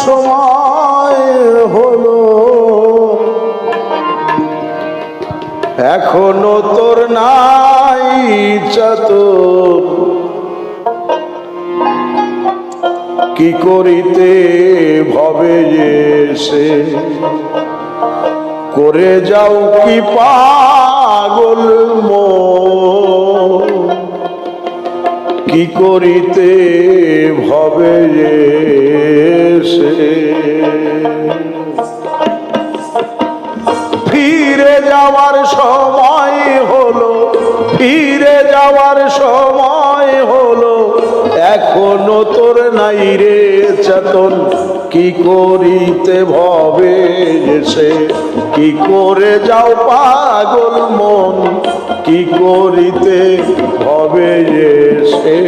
সময় হলো, এখনো তোর নাই চাতর। কি করিতে ভবে এসে করে যাও কি পাগল মন। কি করিতে ভবে এসে ফিরে যাওয়ার সময় হলো, ফিরে যাওয়ার সময় হলো, এখনো তোর নাই রে চেতন। কি করিতে ভবে এসে কি করে যাও পাগল মন। কি করিতে ভবে এসে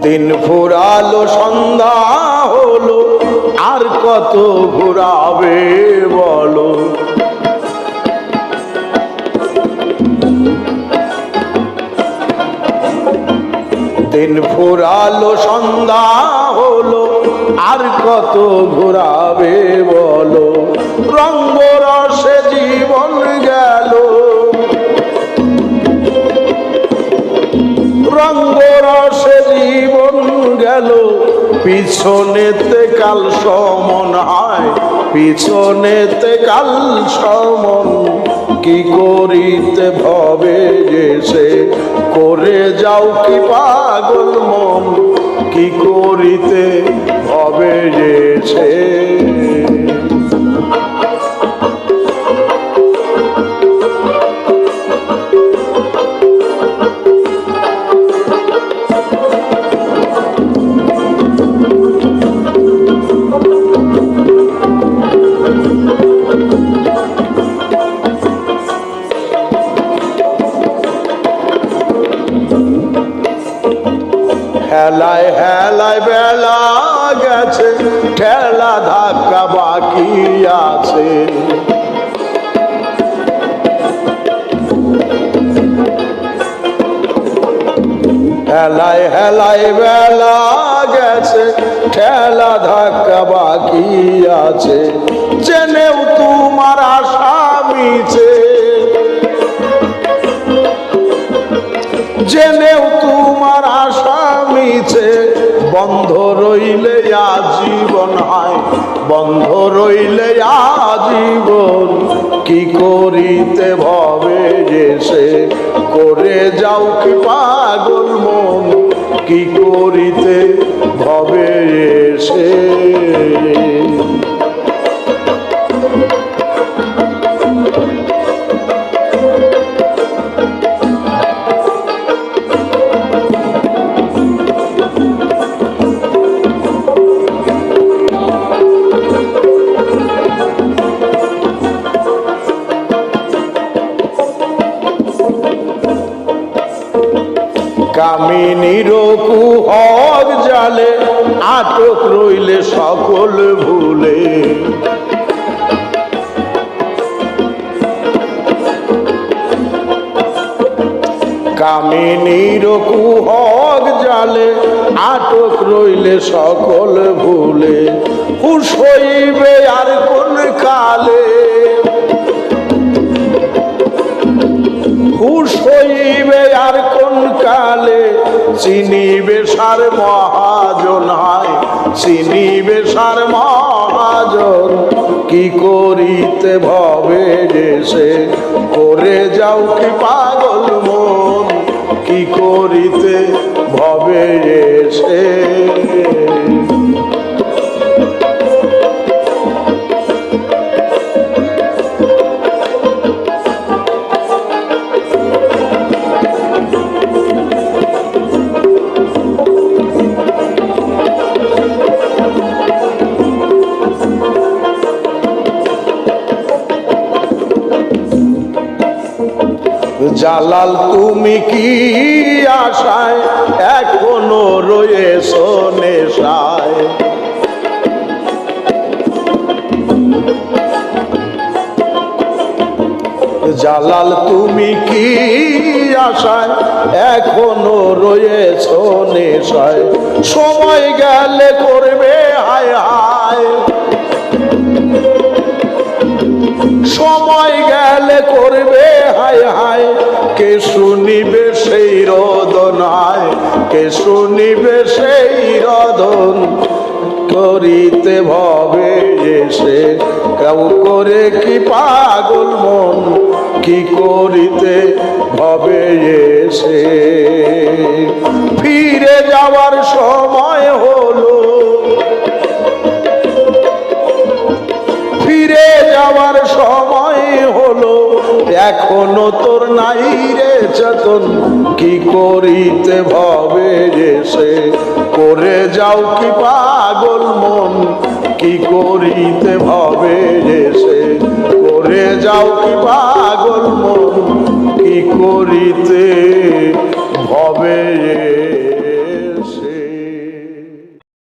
দিন ফুরালো সন্ধ্যা হলো, আর কত ঘুরাবে বলো। দিন ফুরালো সন্ধ্যা হলো, আর কত ঘুরাবে বলো। রঙ্গ রসে জীবন গেল, রঙ্গ রসে জীবন গেল, পিছনেতে কাল সমন হয়, পিছনেতে কাল সমন। কি করিতে ভবে এসে করে যাও কি পাগল মন। কি করিতে ভবে এসে হেলায় হেলায় বেলা গেছে, ঠেলা ধাক্কা বাকি আছে। হেলায় হেলায় বেলা গেছে, ঠেলা ধাক্কা বাকি আছে। জেনেও তোমার আশা মিছে, জেনেও তোমার আশা মিছে। বন্ধ রইলে আজীবন হয়, বন্ধ রইলে আজীবন। কি করিতে ভবে এসে করে যাও কি পাগল মন। কি করিতে ভবে এসে কামিনীর কুহর জালে আটক রইলে সকল ভুলে। কামিনীর কুহর জালে আটক রইলে সকল ভুলে। হুঁশ হইবে আর কোন কালে, হুঁশ হইবে আর কোন কালে। চিনিবে সার মহাজন হয়, চিনিবে সার মহাজন। কি করিতে ভবে এসে করে যাও কি পাগল মন। কি করিতে ভবে এসে জালাল তুমি কি আশায় এখনো রয়েছো নেশায়? জালাল তুমি কি আশায় এখনো রয়েছো নেশায়? সময় গেলে করবে হায় হায়, সময় গেলে করবে হায় হায়। কে শুনিবে সেই রোদন হায়, কে শুনিবে সেই রোদন? করিতে ভবে এসে কেউ করে কি পাগল মন, কি করিতে ভবে এসে? ফিরে যাওয়ার সময় হলো, ফিরে যাওয়ার সময় হলো, এখনো তোর নাই রে চেতন, কি করিতে ভবে এসে? করে যাও কি পাগল মন, কি করিতে ভবে এসে? করে যাও কি পাগল মন, কি করিতে ভবে